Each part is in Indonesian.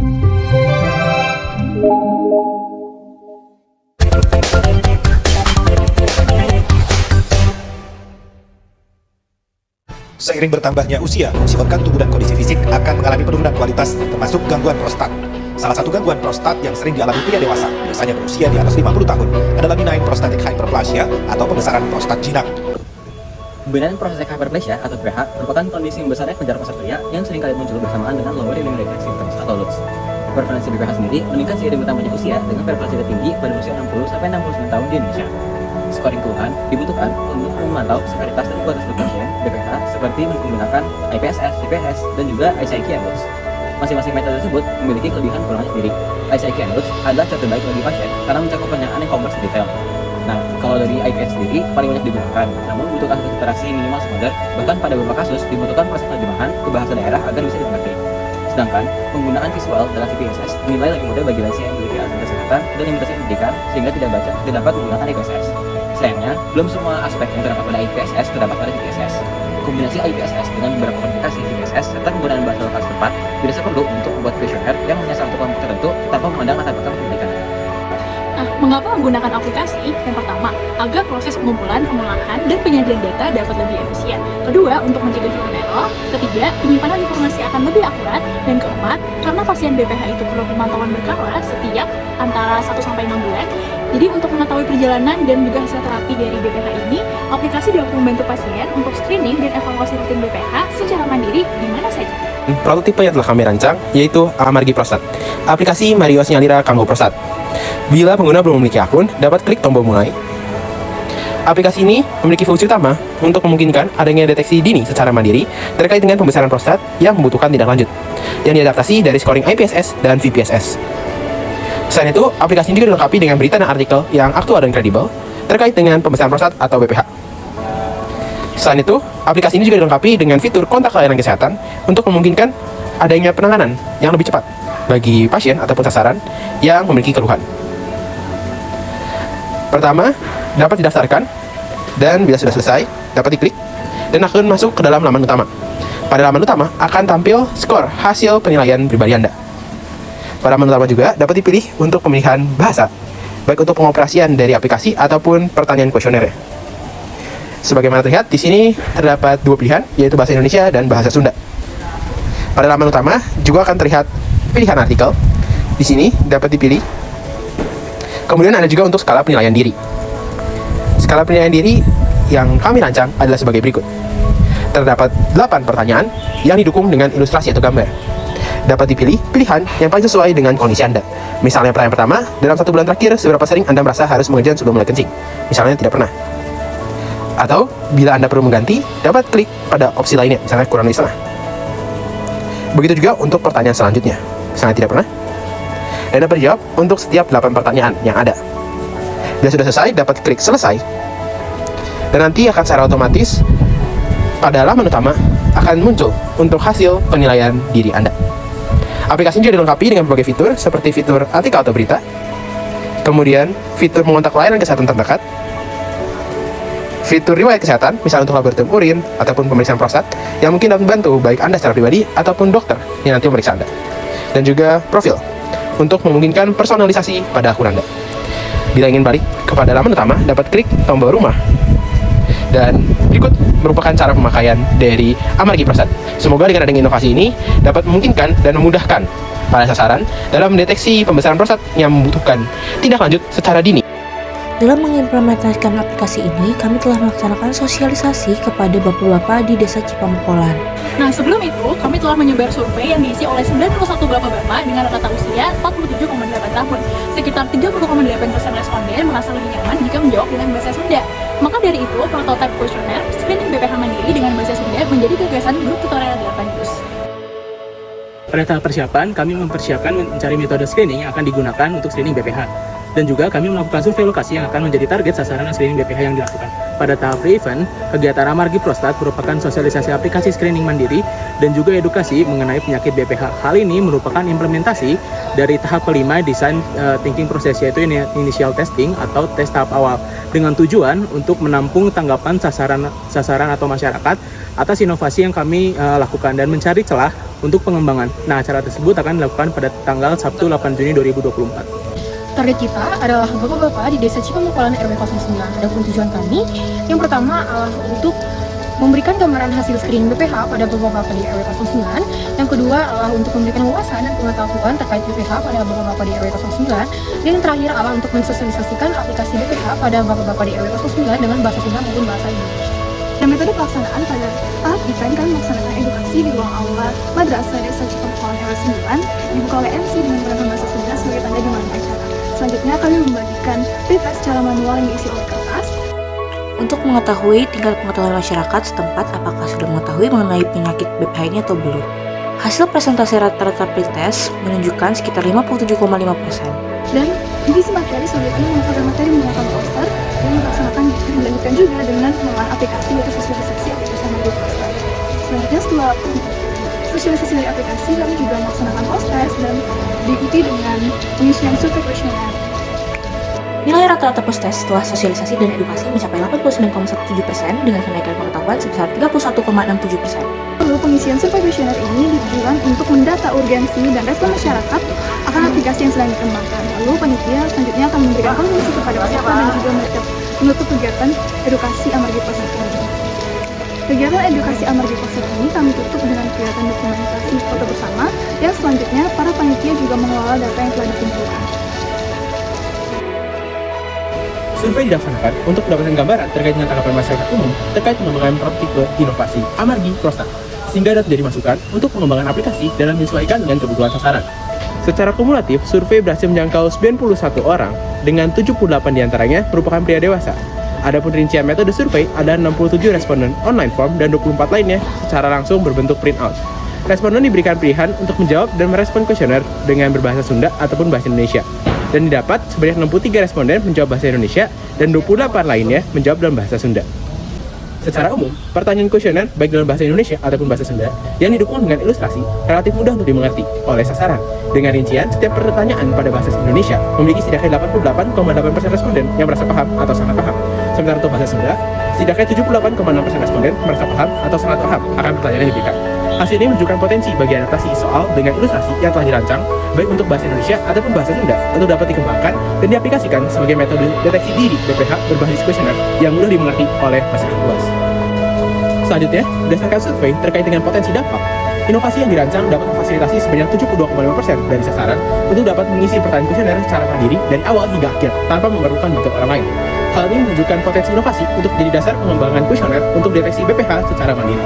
Seiring bertambahnya usia, fungsi organ tubuh dan kondisi fisik akan mengalami penurunan kualitas, termasuk gangguan prostat. Salah satu gangguan prostat yang sering dialami pria dewasa, biasanya berusia di atas 50 tahun, adalah benign prostatic hyperplasia atau pembesaran prostat jinak. Benign prostatic hyperplasia atau BPH merupakan kondisi membesarnya kelenjar prostat pria yang sering kali muncul bersamaan dengan lower urinary reflex symptoms atau LUTS. Prevalensi BPH sendiri meningkat seiring bertambahnya usia dengan prevalensi tertinggi pada usia 60-69 tahun di Indonesia. Scoring keluhan dibutuhkan untuk memantau severitas dan kualitas pasien BPH seperti menggunakan IPSS, CPS, dan juga ICIQ and LUTS. Masing-masing metode tersebut memiliki kelebihan kurangnya sendiri. ICIQ and LUTS adalah cara terbaik bagi pasien karena mencakup penanyaan yang kompleks dan detail. Nah, kalau dari IPS sendiri paling banyak digunakan, namun membutuhkan literasi minimal standar, bahkan pada beberapa kasus dibutuhkan proses penerjemahan ke bahasa daerah agar bisa dimengerti. Sedangkan penggunaan visual dalam VPSS dinilai lebih mudah bagi lansia yang memiliki alasan kesehatan dan limitasi pendidikan sehingga tidak dapat menggunakan IPSS. Sayangnya, belum semua aspek yang terdapat pada IPSS terdapat pada VPSS. Kombinasi IPSS dengan beberapa modifikasi VPSS serta penggunaan bahasa lokal setempat dirasa perlu untuk membuat kuesioner yang menyasar satu kelompok tertentu tanpa memandang latar belakang pendidikan. Nah, mengapa menggunakan aplikasi? Yang pertama, agar proses pengumpulan, pengolahan, dan penyajian data dapat lebih efisien. Kedua, untuk mencegah human error. Ketiga, penyimpanan informasi akan lebih akurat. Dan keempat, karena pasien BPH itu perlu pemantauan berkala setiap antara 1-6 bulan. Jadi untuk mengetahui perjalanan dan juga hasil terapi dari BPH ini, aplikasi dapat membantu pasien untuk screening dan evaluasi rutin BPH secara mandiri di mana saja. Prototipe yang telah kami rancang yaitu Amargi Prostat, aplikasi Marios Nyalira Kanggo Prostat. Bila pengguna belum memiliki akun, dapat klik tombol mulai. Aplikasi ini memiliki fungsi utama untuk memungkinkan adanya deteksi dini secara mandiri terkait dengan pembesaran prostat yang membutuhkan tindak lanjut, yang diadaptasi dari scoring IPSS dan VPSS. Selain itu, aplikasi ini juga dilengkapi dengan berita dan artikel yang aktual dan kredibel terkait dengan pembesaran prostat atau BPH. Selain itu, aplikasi ini juga dilengkapi dengan fitur kontak layanan kesehatan untuk memungkinkan adanya penanganan yang lebih cepat bagi pasien ataupun sasaran yang memiliki keluhan. Pertama, dapat didaftarkan, dan bila sudah selesai, dapat diklik dan akan masuk ke dalam laman utama. Pada laman utama akan tampil skor hasil penilaian pribadi Anda. Pada laman utama juga dapat dipilih untuk pemilihan bahasa, baik untuk pengoperasian dari aplikasi ataupun pertanyaan kuesioner. Sebagaimana terlihat, di sini terdapat dua pilihan, yaitu bahasa Indonesia dan bahasa Sunda. Pada laman utama juga akan terlihat pilihan artikel. Di sini dapat dipilih. Kemudian ada juga untuk skala penilaian diri. Skala penilaian diri yang kami rancang adalah sebagai berikut. Terdapat 8 pertanyaan yang didukung dengan ilustrasi atau gambar. Dapat dipilih pilihan yang paling sesuai dengan kondisi Anda. Misalnya pertanyaan pertama, dalam 1 bulan terakhir, seberapa sering Anda merasa harus mengejan sebelum mulai kencing? Misalnya tidak pernah. Atau, bila Anda perlu mengganti, dapat klik pada opsi lainnya, misalnya kurang dari setengah. Begitu juga untuk pertanyaan selanjutnya, misalnya tidak pernah. Dan dapat dijawab untuk setiap 8 pertanyaan yang ada. Bila sudah selesai, dapat klik selesai. Dan nanti akan secara otomatis pada laman utama akan muncul untuk hasil penilaian diri Anda. Aplikasi ini juga dilengkapi dengan berbagai fitur seperti fitur artikel atau berita, kemudian fitur mengontak layanan kesehatan terdekat, fitur riwayat kesehatan, misalnya untuk laboratorium urin ataupun pemeriksaan prostat yang mungkin dapat membantu baik Anda secara pribadi ataupun dokter yang nanti memeriksa Anda. Dan juga profil untuk memungkinkan personalisasi pada akun Anda. Bila ingin balik kepada laman utama, dapat klik tombol rumah. Dan berikut merupakan cara pemakaian dari Amargi Prostat. Semoga dengan adanya inovasi ini dapat memungkinkan dan memudahkan para sasaran dalam mendeteksi pembesaran prostat yang membutuhkan tindak lanjut secara dini. Dalam mengimplementasikan aplikasi ini, kami telah melaksanakan sosialisasi kepada bapak-bapak di Desa Cipamengkolan. Nah, sebelum itu, kami telah menyebar survei yang diisi oleh 91 bapak-bapak dengan rata usia 47,8 tahun. Sekitar 30,8% responden merasa lebih nyaman jika menjawab dengan bahasa Sunda. Maka dari itu, prototipe kuesioner screening BPH mandiri dengan bahasa Sunda menjadi gagasan grup tutorial 8 News. Pada tahap persiapan, kami mempersiapkan mencari metode screening yang akan digunakan untuk screening BPH. Dan juga kami melakukan survei lokasi yang akan menjadi target sasaran screening BPH yang dilakukan. Pada tahap pre-event, kegiatan Amargi Prostat merupakan sosialisasi aplikasi screening mandiri dan juga edukasi mengenai penyakit BPH. Hal ini merupakan implementasi dari tahap kelima desain thinking process, yaitu initial testing atau tes tahap awal, dengan tujuan untuk menampung tanggapan sasaran atau masyarakat atas inovasi yang kami lakukan dan mencari celah untuk pengembangan. Nah, acara tersebut akan dilakukan pada tanggal Sabtu 8 Juni 2024. Target kita adalah bapak-bapak di Desa Cipamukolan RW 09. Adapun tujuan kami, yang pertama adalah untuk memberikan gambaran hasil screening BPH pada bapak-bapak di RW 09. Yang kedua adalah untuk memberikan wawasan dan pengetahuan terkait BPH pada bapak-bapak di RW 09. Dan yang terakhir adalah untuk mensosialisasikan aplikasi BPH pada bapak-bapak di RW 09 dengan bahasa Sunda maupun bahasa Indonesia. Dan metode pelaksanaan pada tahap event kami melaksanakan edukasi di ruang aula Madrasah Desa Cipamukolan RW 9, dibuka oleh MC dengan menggunakan bahasa Sunda sebagai tanda dimulai acara. Selanjutnya kami membagikan pita secara manual yang diisi oleh kertas. Untuk mengetahui tingkat pengetahuan masyarakat setempat apakah sudah mengetahui mengenai penyakit BPH ini atau belum. Hasil presentasi rata-rata pretest menunjukkan sekitar 57,5%. Dan divisi materi selanjutnya menggunakan materi menggunakan poster yang dilanjutkan juga dengan pengenalan aplikasi yaitu sosialisasi aplikasi Amargi Poster. Selanjutnya setelah sosialisasi dari aplikasi kami juga melaksanakan poster dan diikuti dengan pengisian survei kuesioner. Nilai rata-rata post-test setelah sosialisasi dan edukasi mencapai 89,17% dengan kenaikan pengetahuan sebesar 31,67%. Lalu pengisian survei kuesioner ini ditujukan untuk mendata urgensi dan respon masyarakat akan aplikasi yang sedang dikembangkan. Lalu panitia selanjutnya akan memberikan kontribusi kepada peserta dan juga menutup kegiatan edukasi Amargi Poster ini. Kegiatan edukasi Amargi Poster ini kami tutup dengan kegiatan dokumentasi foto bersama yang selanjutnya para panitia juga mengelola data yang telah dikumpulkan. Survei dilaksanakan untuk mendapatkan gambaran terkait dengan tanggapan masyarakat umum terkait pengembangan produk tipe inovasi Amargi Prostat, sehingga dapat menjadi masukan untuk pengembangan aplikasi dalam menyesuaikan dengan kebutuhan sasaran. Secara kumulatif, survei berhasil menjangkau 91 orang, dengan 78 diantaranya merupakan pria dewasa. Adapun rincian metode survei ada 67 responden online form dan 24 lainnya secara langsung berbentuk printout. Responden diberikan pilihan untuk menjawab dan merespon kuesioner dengan berbahasa Sunda ataupun bahasa Indonesia. Dan didapat sebanyak 63 responden menjawab bahasa Indonesia dan 28 lainnya menjawab dalam bahasa Sunda. Secara umum, pertanyaan kuesioner baik dalam bahasa Indonesia ataupun bahasa Sunda yang didukung dengan ilustrasi relatif mudah untuk dimengerti oleh sasaran. Dengan rincian, setiap pertanyaan pada bahasa Indonesia memiliki setidaknya 88,8% responden yang merasa paham atau sangat paham. Sementara untuk bahasa Sunda, setidaknya 78,6% responden merasa paham atau sangat paham akan pertanyaan yang diberikan. Hasil ini menunjukkan potensi bagi adaptasi soal dengan ilustrasi yang telah dirancang baik untuk bahasa Indonesia ataupun bahasa Sunda untuk dapat dikembangkan dan diaplikasikan sebagai metode deteksi diri BPH berbasis kuesioner yang mudah dimengerti oleh masyarakat luas. Selanjutnya, berdasarkan survei terkait dengan potensi dampak, inovasi yang dirancang dapat memfasilitasi sebanyak 72,5% dari sasaran untuk dapat mengisi pertanyaan kuesioner secara mandiri dari awal hingga akhir tanpa memerlukan bantuan orang lain. Hal ini menunjukkan potensi inovasi untuk menjadi dasar pengembangan kuesioner untuk deteksi BPH secara mandiri.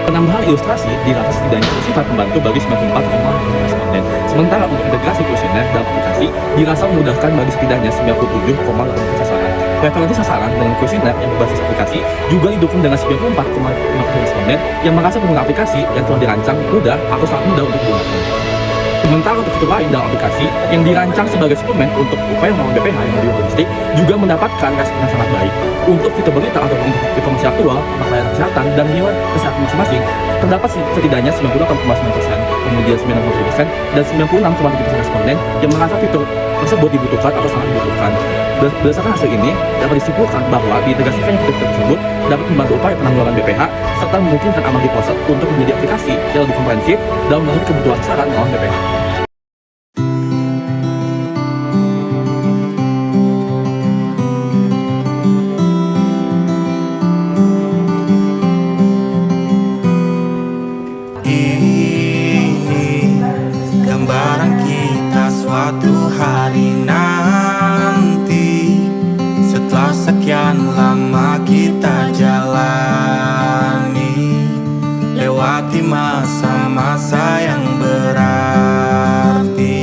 Penambahan ilustrasi dirasa setidaknya bersifat membantu bagi 94,5% responden. Sementara untuk integrasi kuesioner dalam aplikasi dirasa memudahkan bagi setidaknya 97,8% sasaran. Referensi sasaran dengan kuesioner yang berbasis aplikasi juga didukung dengan 94,5% responden yang merasa pengguna aplikasi yang telah dirancang mudah atau sangat mudah untuk digunakan. Sementara untuk fitur lain dalam aplikasi yang dirancang sebagai suplemen untuk upaya melawan BPH yang lebih holistik juga mendapatkan respon yang sangat baik. Untuk fitur berita atau untuk informasi aktual, pelayanan kesehatan, dan hewan kesehatan masing-masing terdapat setidaknya 98,9%, kemudian 90% dan 96,7% responden yang merasa fitur tersebut dibutuhkan atau sangat dibutuhkan. Berdasarkan hasil ini, dapat disimpulkan bahwa diintegrasikannya fitur tersebut dapat membantu upaya penanggulangan BPH serta memungkinkan Amargi Poster untuk menjadi aplikasi yang lebih komprehensif dalam memenuhi kebutuhan sasaran melawan BPH. Ini gambaran kita suatu hari nanti, setelah sekian lama kita jalani, lewati masa-masa yang berarti.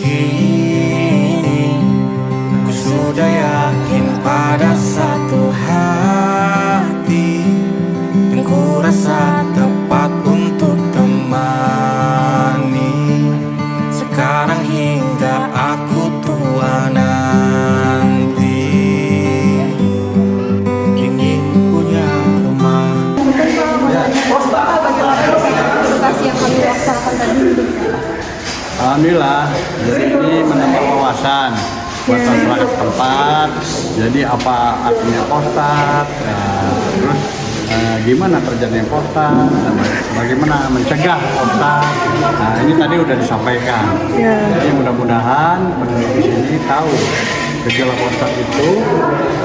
Kini ku sudah yakin pada satu hati yang ku rasa tepat untuk temani sekarang hingga aku tua nanti. Ingin punya rumah. Alhamdulillah, jadi ini menambah wawasan buat masyarakat setempat. Jadi apa artinya postat, terus gimana terjadinya prostat, bagaimana mencegah prostat. Nah, ini tadi udah disampaikan. Jadi mudah-mudahan penduduk di sini tahu gejala prostat itu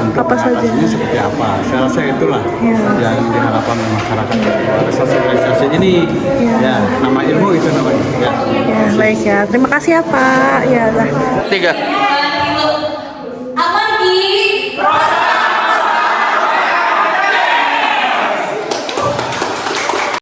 untuk mengatasinya seperti apa. Saya rasa itulah yang diharapkan oleh masyarakat dari sosialisasi ini. Ya, nama ilmu itu namanya. Baik ya. Terima kasih ya Pak. Ya lah. 3.